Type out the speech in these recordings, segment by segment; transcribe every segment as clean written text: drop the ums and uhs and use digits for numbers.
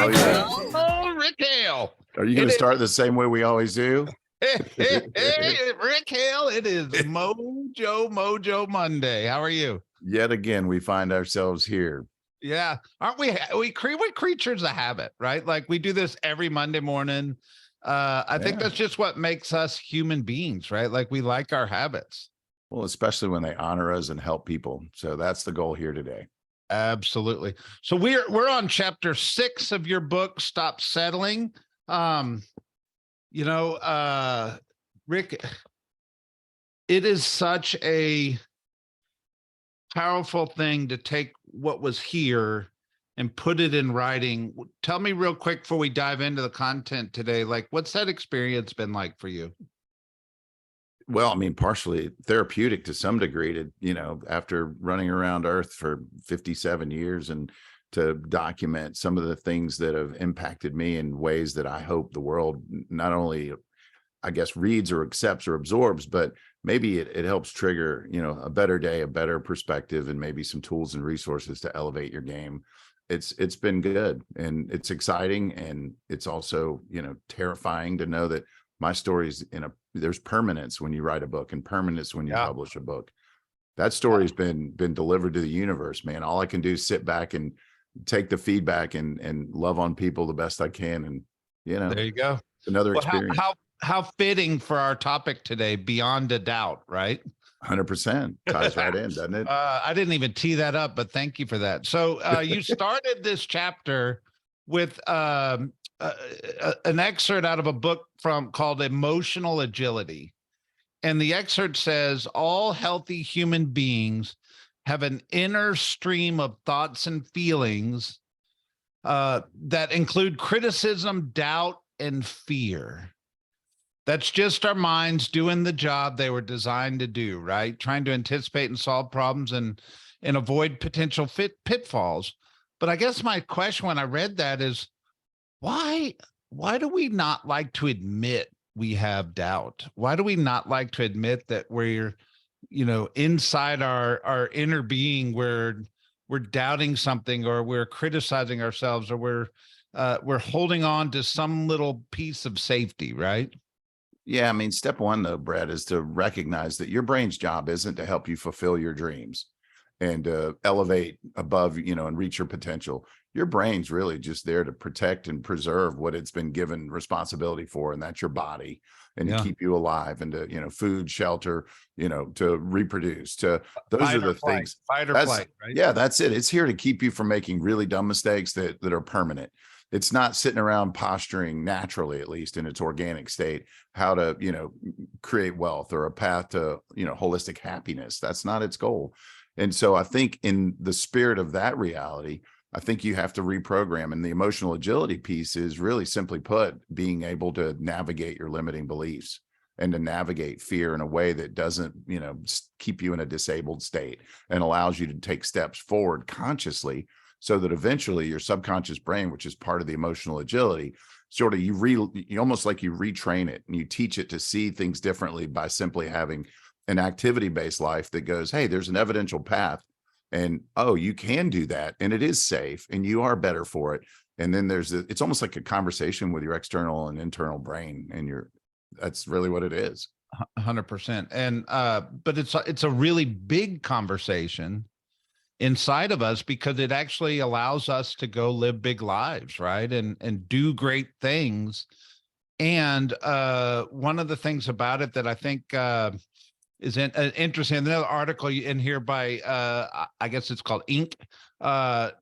Rick Hale. Oh, Rick Hale. Are you going to start the same way we always do? Hey, Rick Hale, it is Mojo Monday. How are you? Yet again, we find ourselves here. Yeah. Aren't we creatures of habit, right? Like we do this every Monday morning. I think that's just what makes us human beings, right? Like we like our habits. Well, especially when they honor us and help people. So that's the goal here today. Absolutely. So we're on chapter 6 of your book, Stop Settling. Rick, it is such a powerful thing to take what was here and put it in writing. Tell me real quick before we dive into the content today, like what's that experience been like for you? Well, I mean, partially therapeutic to some degree to, after running around Earth for 57 years and to document some of the things that have impacted me in ways that I hope the world not only, I guess, reads or accepts or absorbs, but maybe it helps trigger, a better day, a better perspective, and maybe some tools and resources to elevate your game. It's been good and it's exciting. And it's also, terrifying to know that my story's there's permanence when you write a book and permanence when you publish a book. That story's been delivered to the universe, man. All I can do is sit back and take the feedback and love on people the best I can. And, there you go. Another experience. How fitting for our topic today, beyond a doubt, right? 100% ties right in, doesn't it? I didn't even tee that up, but thank you for that. So you started this chapter with an excerpt out of a book called Emotional Agility. And the excerpt says, all healthy human beings have an inner stream of thoughts and feelings that include criticism, doubt, and fear. That's just our minds doing the job they were designed to do, right? Trying to anticipate and solve problems and avoid potential pitfalls. But I guess my question when I read that is, why do we not like to admit we have doubt? Why do we not like to admit that we're, inside our inner being, we're doubting something, or we're criticizing ourselves, or we're holding on to some little piece of safety, right? Yeah, I mean, step one, though, Brett, is to recognize that your brain's job isn't to help you fulfill your dreams and elevate above, and reach your potential. Your brain's really just there to protect and preserve what it's been given responsibility for, and that's your body, and to keep you alive, and to, food, shelter, to reproduce. To those are the things. Fight or flight, right? Yeah, that's it. It's here to keep you from making really dumb mistakes that are permanent. It's not sitting around posturing naturally, at least in its organic state, how to, create wealth or a path to, holistic happiness. That's not its goal. And so I think in the spirit of that reality, I think you have to reprogram. And the emotional agility piece is really simply put, being able to navigate your limiting beliefs and to navigate fear in a way that doesn't, keep you in a disabled state and allows you to take steps forward consciously, so that eventually your subconscious brain, which is part of the emotional agility, sort of you almost like you retrain it and you teach it to see things differently by simply having an activity-based life that goes, hey, there's an evidential path, and you can do that, and it is safe, and you are better for it. And then it's almost like a conversation with your external and internal brain, and that's really what it is. 100%. And but it's a really big conversation inside of us, because it actually allows us to go live big lives, right? And do great things. And one of the things about it that I think is interesting, another article in here by, I guess it's called Inc.,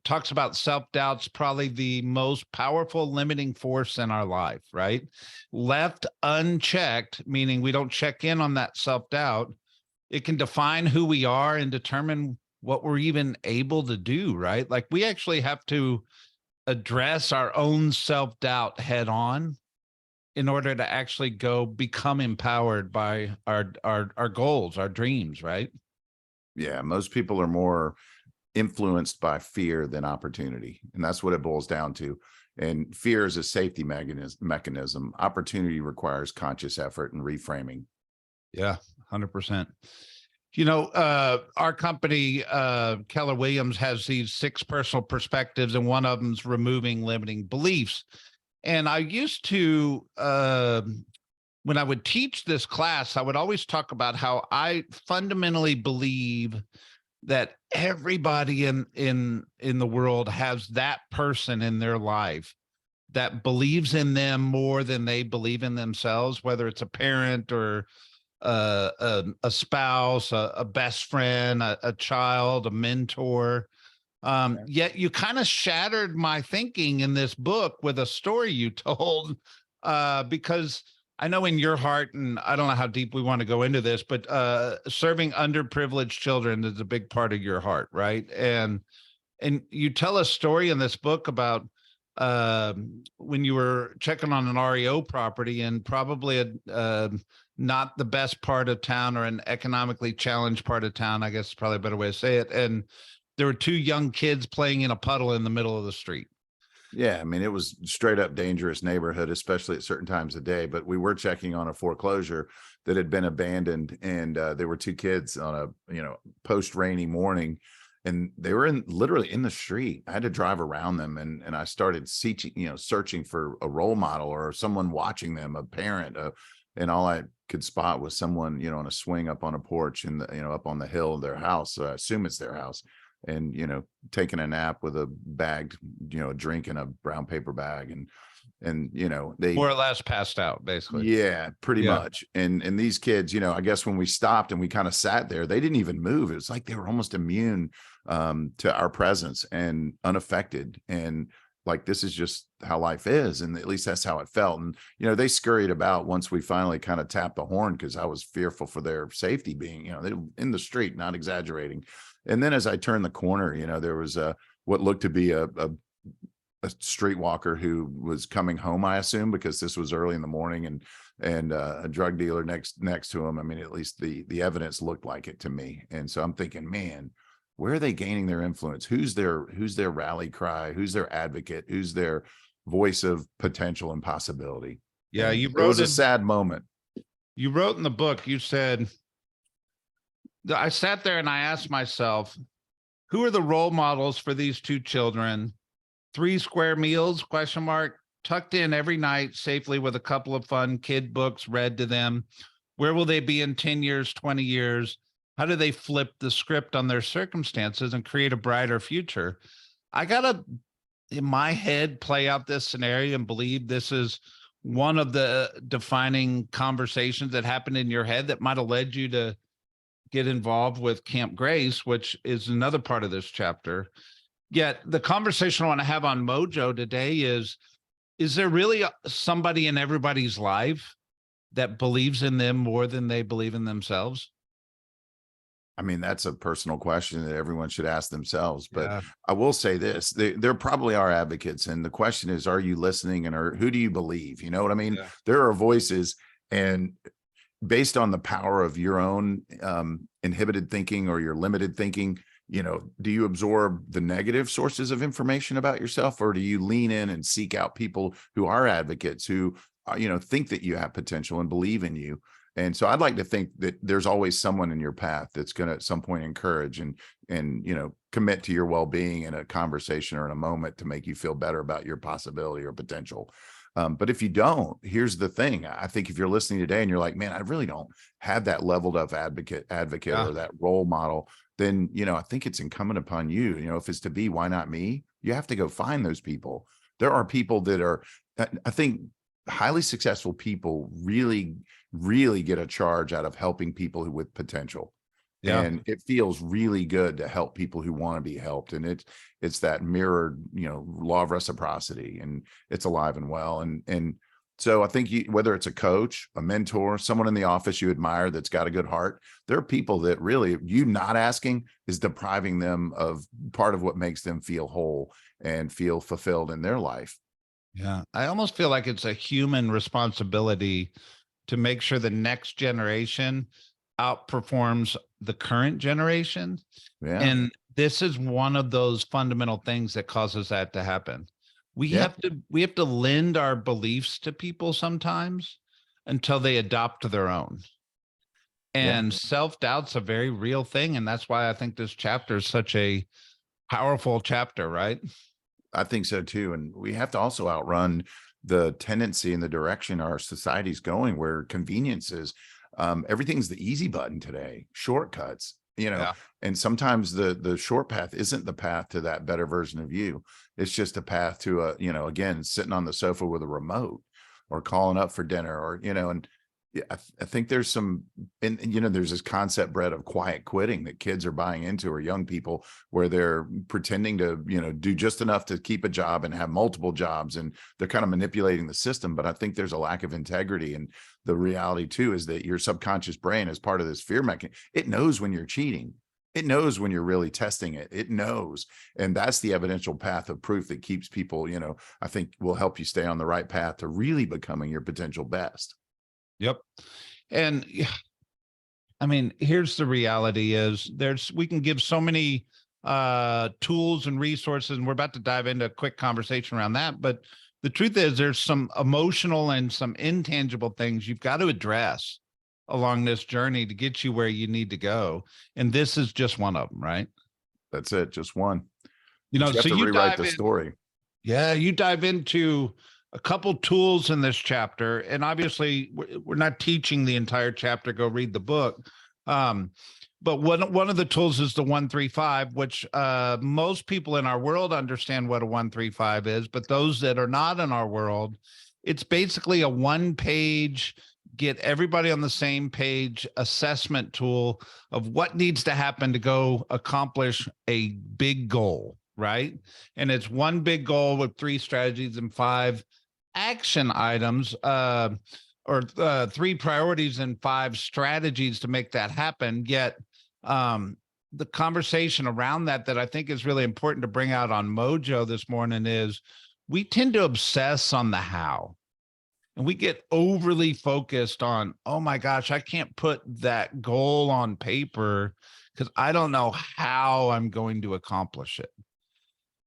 talks about self-doubt's probably the most powerful limiting force in our life, right? Left unchecked, meaning we don't check in on that self-doubt, it can define who we are and determine what we're even able to do, right? Like we actually have to address our own self-doubt head on in order to actually go become empowered by our goals, our dreams, right? Yeah, most people are more influenced by fear than opportunity, and that's what it boils down to. And fear is a safety mechanism. Opportunity requires conscious effort and reframing. Yeah, 100%. Our company, Keller Williams, has these 6 personal perspectives, and one of them's removing limiting beliefs. And I used to, when I would teach this class, I would always talk about how I fundamentally believe that everybody in the world has that person in their life that believes in them more than they believe in themselves, whether it's a parent or a spouse, a best friend, a child, a mentor. Yet you kind of shattered my thinking in this book with a story you told, because I know in your heart, and I don't know how deep we want to go into this, but serving underprivileged children is a big part of your heart, right? And you tell a story in this book about when you were checking on an REO property and probably not the best part of town, or an economically challenged part of town, I guess is probably a better way to say it. And there were 2 young kids playing in a puddle in the middle of the street. Yeah, I mean, it was straight up dangerous neighborhood, especially at certain times of day. But we were checking on a foreclosure that had been abandoned, and there were 2 kids on a post rainy morning, and they were literally in the street. I had to drive around them, and I started searching for a role model or someone watching them, a parent, and all I could spot was someone on a swing up on a porch and up on the hill of their house. So I assume it's their house, and taking a nap with a bagged a drink in a brown paper bag, and they More or less passed out, basically. yeah, pretty Yeah. much. And these kids, I guess when we stopped and we kind of sat there, they didn't even move. It was like they were almost immune to our presence and unaffected, and like, this is just how life is. And at least that's how it felt. And they scurried about once we finally kind of tapped the horn, because I was fearful for their safety, being they were in the street, not exaggerating. And then as I turned the corner, there was what looked to be a streetwalker who was coming home, I assume, because this was early in the morning, and a drug dealer next to him. I mean, at least the evidence looked like it to me. And so I'm thinking, man, where are they gaining their influence? Who's their rally cry? Who's their advocate? Who's their voice of potential and possibility? Yeah, and it was a sad moment. You wrote in the book, you said, I sat there and I asked myself, who are the role models for these 2 children? 3 square meals, ? Tucked in every night safely with a couple of fun kid books read to them. Where will they be in 10 years, 20 years? How do they flip the script on their circumstances and create a brighter future? I got to, in my head, play out this scenario and believe this is one of the defining conversations that happened in your head that might have led you to get involved with Camp Grace, which is another part of this chapter. Yet the conversation I want to have on Mojo today is there really somebody in everybody's life that believes in them more than they believe in themselves? I mean, that's a personal question that everyone should ask themselves. But Yeah. I will say this, there probably are advocates. And the question is, are you listening, and who do you believe? You know what I mean? Yeah. There are voices, and based on the power of your own inhibited thinking or your limited thinking, do you absorb the negative sources of information about yourself, or do you lean in and seek out people who are advocates, who think that you have potential and believe in you? And so I'd like to think that there's always someone in your path that's going to at some point encourage and commit to your well-being in a conversation or in a moment to make you feel better about your possibility or potential. But if you don't, here's the thing. I think if you're listening today and you're like, man, I really don't have that leveled up advocate Yeah. or that role model, then, I think it's incumbent upon you, if it's to be, why not me? You have to go find those people. There are people that are, I think, highly successful people really, really get a charge out of helping people with potential. Yeah. And it feels really good to help people who want to be helped. And it's that mirrored, law of reciprocity, and it's alive and well. And so I think whether it's a coach, a mentor, someone in the office you admire that's got a good heart, there are people that really, you not asking is depriving them of part of what makes them feel whole and feel fulfilled in their life. Yeah. I almost feel like it's a human responsibility to make sure the next generation outperforms the current generation. Yeah. And this is one of those fundamental things that causes that to happen. We Yeah. have to lend our beliefs to people sometimes until they adopt their own. Yeah, And self-doubt's a very real thing. And that's why I think this chapter is such a powerful chapter, right? I think so too. And we have to also outrun the tendency and the direction our society's going, where convenience is, everything's the easy button today, shortcuts, Yeah. and sometimes the short path isn't the path to that better version of you. It's just a path to again, sitting on the sofa with a remote, or calling up for dinner, or, and yeah, I think there's some, and there's this concept, Brett, of quiet quitting that kids are buying into, or young people, where they're pretending to, do just enough to keep a job and have multiple jobs, and they're kind of manipulating the system. But I think there's a lack of integrity. And the reality too is that your subconscious brain, as part of this fear mechanism, it knows when you're cheating. It knows when you're really testing it. It knows. And that's the evidential path of proof that keeps people, I think will help you stay on the right path to really becoming your potential best. Yep. And I mean, here's the reality is we can give so many tools and resources, and we're about to dive into a quick conversation around that. But the truth is there's some emotional and some intangible things you've got to address along this journey to get you where you need to go. And this is just one of them, right? That's it. Just one. You But know, you have so to you rewrite dive the in. story. Yeah, you dive into a couple tools in this chapter, and obviously we're not teaching the entire chapter. Go read the book. But one of the tools is the 135, which most people in our world understand what a 135 is, but those that are not in our world, it's basically a one-page, get everybody on the same page assessment tool of what needs to happen to go accomplish a big goal, right? And it's one big goal with 3 strategies and 5 action items, or 3 priorities and 5 strategies to make that happen. Yet the conversation around that I think is really important to bring out on Mojo this morning is we tend to obsess on the how. And we get overly focused on, oh my gosh, I can't put that goal on paper because I don't know how I'm going to accomplish it.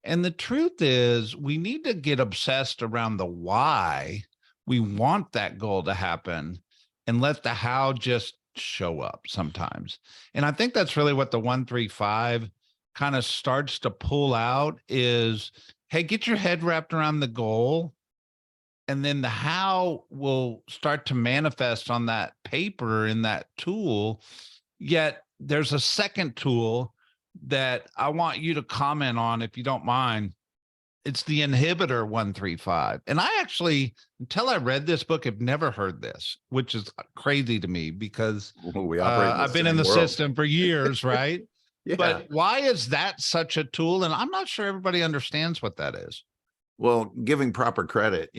And the truth is, we need to get obsessed around the why we want that goal to happen and let the how just show up sometimes. And I think that's really what the 135 kind of starts to pull out is, hey, get your head wrapped around the goal. And then the how will start to manifest on that paper in that tool. Yet there's a second tool that I want you to comment on, if you don't mind. It's the inhibitor 135. And I actually, until I read this book, have never heard this, which is crazy to me because We operate in the I've been in same the world. system for years, right? Yeah. But why is that such a tool? And I'm not sure everybody understands what that is. Well, giving proper credit,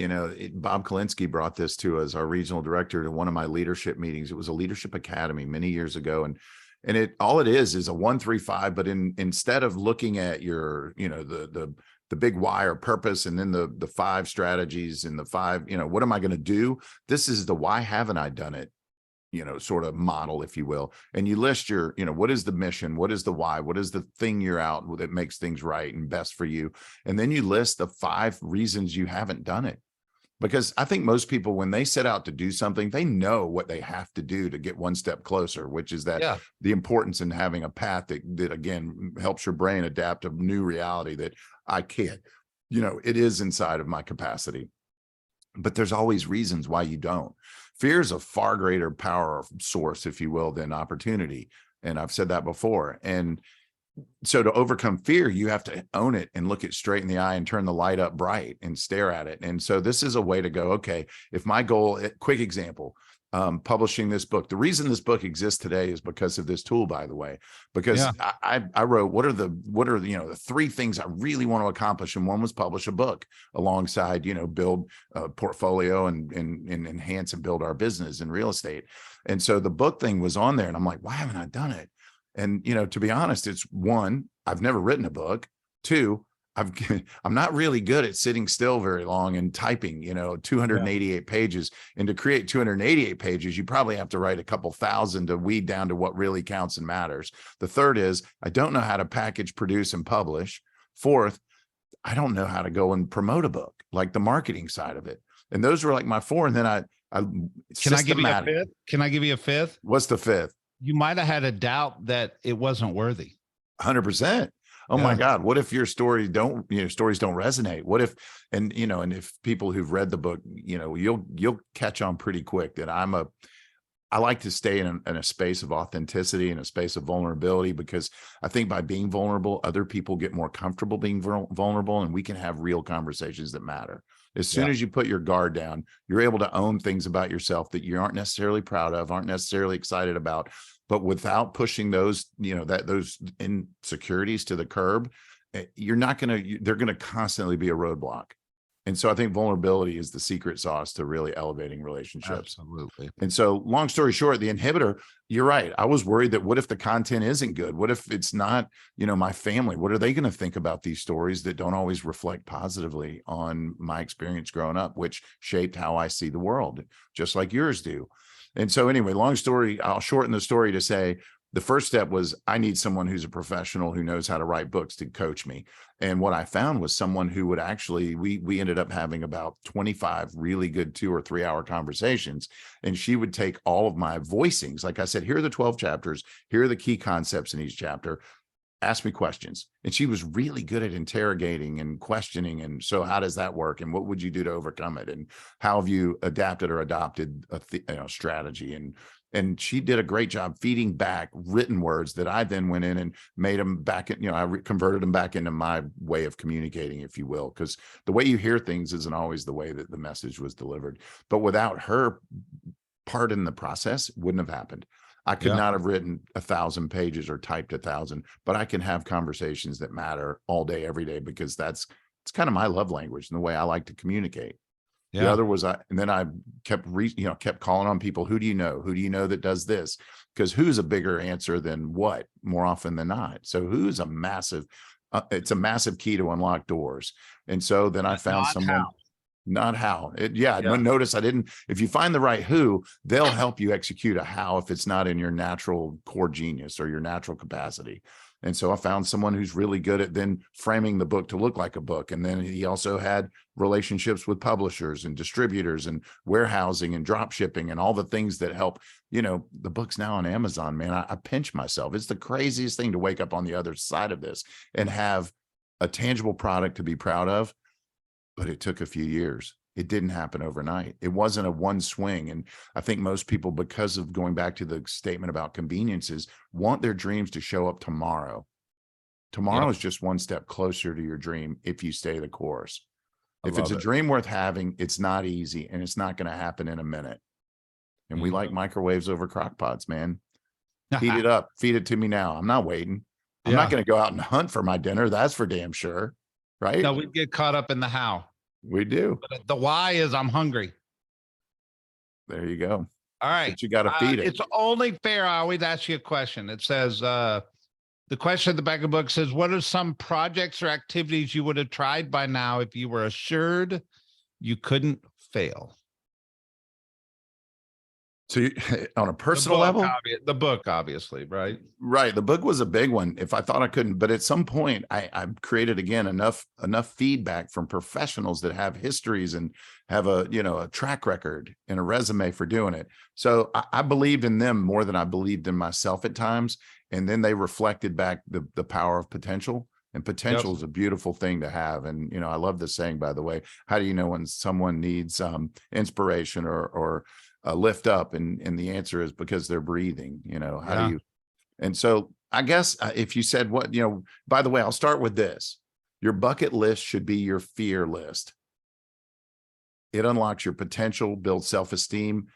Bob Kalinsky brought this to us, our regional director, to one of my leadership meetings. It was a leadership academy many years ago. And all it is a 135, but instead of looking at your, the big why or purpose, and then the 5 strategies and the 5, what am I going to do? This is the why haven't I done it? Sort of model, if you will. And you list your, what is the mission? What is the why? What is the thing you're out that makes things right and best for you? And then you list the 5 reasons you haven't done it. Because I think most people, when they set out to do something, they know what they have to do to get one step closer, which is that the importance in having a path that again helps your brain adapt to new reality that I can't, it is inside of my capacity. But there's always reasons why you don't. Fear is a far greater power source, if you will, than opportunity. And I've said that before. And so to overcome fear, you have to own it and look it straight in the eye and turn the light up bright and stare at it. And so this is a way to go, okay, if my goal, quick example, publishing this book. The reason this book exists today is because of this tool, by the way, because I wrote, what are the the 3 things I really want to accomplish. And one was publish a book alongside, build a portfolio and enhance and build our business in real estate. And so the book thing was on there and I'm like, why haven't I done it? And, to be honest, it's 1, I've never written a book. 2, I'm not really good at sitting still very long and typing, 288 pages. And to create 288 pages, you probably have to write a couple thousand to weed down to what really counts and matters. The 3rd is I don't know how to package, produce, and publish. 4th, I don't know how to go and promote a book, like the marketing side of it. And those were like my 4. And then can I give you a 5th? Can I give you a 5th? What's the 5th? you might have had a doubt that it wasn't worthy. 100%. Oh my Yeah. God. What if your stories don't resonate? What if, and if people who've read the book, you'll catch on pretty quick that I like to stay in a space of authenticity and a space of vulnerability, because I think by being vulnerable, other people get more comfortable being vulnerable, and we can have real conversations that matter. As soon Yeah. as you put your guard down, you're able to own things about yourself that you aren't necessarily proud of, aren't necessarily excited about, but without pushing those, those insecurities to the curb, they're going to constantly be a roadblock. And so I think vulnerability is the secret sauce to really elevating relationships. Absolutely. And so, long story short, the inhibitor, you're right. I was worried that what if the content isn't good? What if it's not, my family? What are they going to think about these stories that don't always reflect positively on my experience growing up, which shaped how I see the world, just like yours do? And so, anyway, long story, I'll shorten the story to say, the first step was I need someone who's a professional who knows how to write books to coach me. And what I found was someone who would actually, we ended up having about 25 really good 2 or 3 hour conversations. And she would take all of my voicings. Like I said, here are the 12 chapters. Here are the key concepts in each chapter. Ask me questions. And she was really good at interrogating and questioning. And so how does that work? And what would you do to overcome it? And how have you adapted or adopted a strategy? And she did a great job feeding back written words that I then went in and made them back. I converted them back into my way of communicating, if you will, because the way you hear things isn't always the way that the message was delivered. But without her part in the process, wouldn't have happened. I could not have written 1,000 pages or typed 1,000, but I can have conversations that matter all day, every day, because it's kind of my love language and the way I like to communicate. The other was and then I kept kept calling on people. Who do you know? Who do you know that does this? Because who's a bigger answer than what, more often than not. So who's a massive, it's a massive key to unlock doors. And so then I found someone. Not how. Notice I didn't. If you find the right who, they'll help you execute a how if it's not in your natural core genius or your natural capacity. And so I found someone who's really good at then framing the book to look like a book. And then he also had relationships with publishers and distributors and warehousing and drop shipping and all the things that help. The book's now on Amazon, man. I pinch myself. It's the craziest thing to wake up on the other side of this and have a tangible product to be proud of. But it took a few years. It didn't happen overnight. It wasn't a one swing. And I think most people, because of going back to the statement about conveniences, want their dreams to show up tomorrow. Tomorrow is just one step closer to your dream if you stay the course. If it's a dream worth having, it's not easy and it's not going to happen in a minute. And we like microwaves over crock pots, man. Heat it up. Feed it to me now. I'm not waiting. I'm not going to go out and hunt for my dinner. That's for damn sure. Right? No, we get caught up in the how. We do. But the why is I'm hungry. There you go. All right. But you got to feed it. It's only fair. I always ask you a question. It says, the question at the back of the book says, what are some projects or activities you would have tried by now if you were assured you couldn't fail? So on a personal level, the book, obviously, right? Right. The book was a big one. If I thought I couldn't, but at some point I created again enough feedback from professionals that have histories and have a track record and a resume for doing it. So I believed in them more than I believed in myself at times. And then they reflected back the power of potential. And potential is a beautiful thing to have. And, I love this saying, by the way. How do you know when someone needs inspiration or lift up? And the answer is because they're breathing. How do you? And so I guess if you said what, by the way, I'll start with this. Your bucket list should be your fear list. It unlocks your potential, builds self-esteem.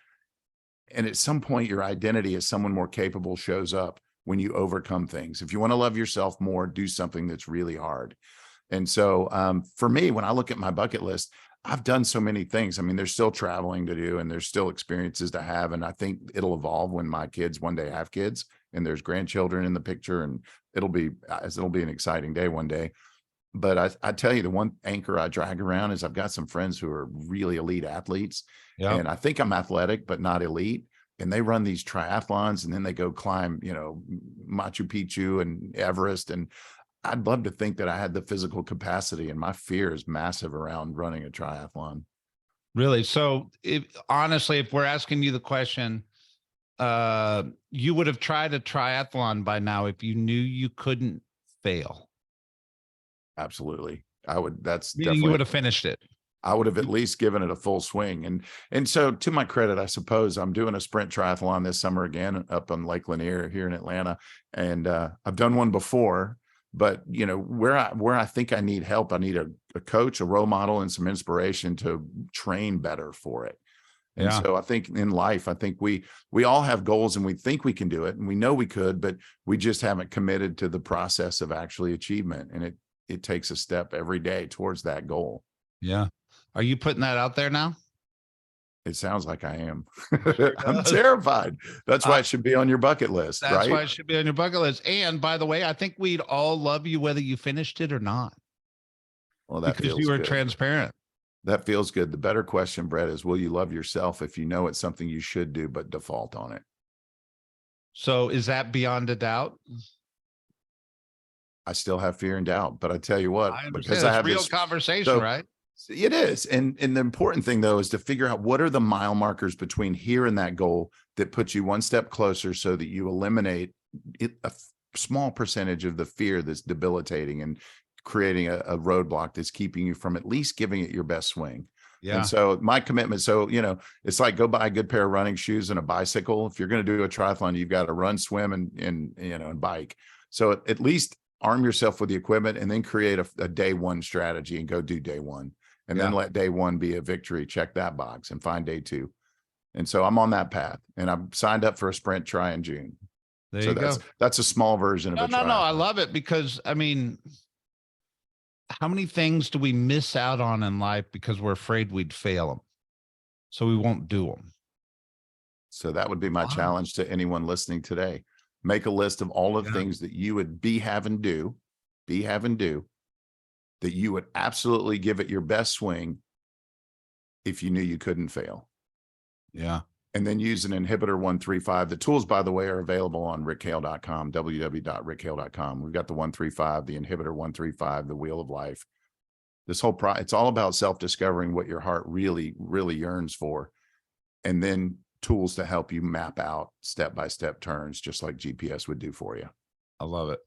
And at some point, your identity as someone more capable shows up when you overcome things. If you want to love yourself more, do something that's really hard. And so for me, when I look at my bucket list, I've done so many things. I mean, there's still traveling to do and there's still experiences to have. And I think it'll evolve when my kids one day have kids and there's grandchildren in the picture, and it'll be an exciting day one day. But I tell you, the one anchor I drag around is I've got some friends who are really elite athletes. And I think I'm athletic, but not elite. And they run these triathlons and then they go climb, Machu Picchu and Everest. And I'd love to think that I had the physical capacity, and my fear is massive around running a triathlon. Really? So honestly, if we're asking you the question, you would have tried a triathlon by now if you knew you couldn't fail? Absolutely. I would, that's Meaning you definitely, would have finished it. I would have at least given it a full swing. And so to my credit, I suppose I'm doing a sprint triathlon this summer again up on Lake Lanier here in Atlanta. And I've done one before, but you know, where I think I need help, I need a coach, a role model, and some inspiration to train better for it. And Yeah. so I think in life, I think we all have goals and we think we can do it and we know we could, but we just haven't committed to the process of actually achievement. And it takes a step every day towards that goal. Yeah. Are you putting that out there now? It sounds like I am. I'm terrified. That's why it should be on your bucket list, That's right? why it should be on your bucket list. And by the way, I think we'd all love you whether you finished it or not. Well, that because feels you were good. transparent. That feels good. The better question, Brett, is will you love yourself if you know it's something you should do, but default on it? So is that beyond a doubt? I still have fear and doubt, but I tell you what, because I have real conversation, right? It is. And the important thing though, is to figure out what are the mile markers between here and that goal that puts you one step closer so that you eliminate a small percentage of the fear that's debilitating and creating a roadblock that's keeping you from at least giving it your best swing. Yeah. And so my commitment, so, you know, it's like go buy a good pair of running shoes and a bicycle. If you're going to do a triathlon, you've got to run, swim, and you know, and bike. So at least arm yourself with the equipment and then create a day one strategy and go do day one. And then let day one be a victory. Check that box and find day two. And so I'm on that path and I'm signed up for a sprint try in June. There you go. That's a small version of a triathlon. No, I love it because I mean, how many things do we miss out on in life because we're afraid we'd fail them? So we won't do them. So that would be my challenge to anyone listening today. Make a list of all of the things that you would have and do, that you would absolutely give it your best swing if you knew you couldn't fail. Yeah. And then use an inhibitor 135. The tools, by the way, are available on rickhale.com, www.rickhale.com. We've got the 135, the inhibitor 135, the wheel of life. This whole it's all about self-discovering what your heart really, really yearns for. And then tools to help you map out step-by-step turns, just like GPS would do for you. I love it.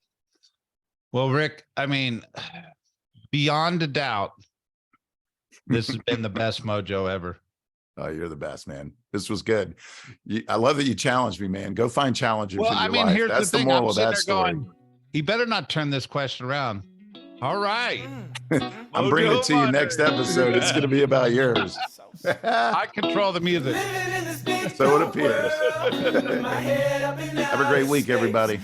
Well, Rick, I mean, beyond a doubt, this has been the best mojo ever. Oh, you're the best, man. This was good. I love that you challenged me, man. Go find challengers in your life. Here's That's the thing. moral of that story. He better not turn this question around. All right. I'm bringing it to you next episode. It's going to be about yours. I control the music. So it appears. Have a great week, everybody.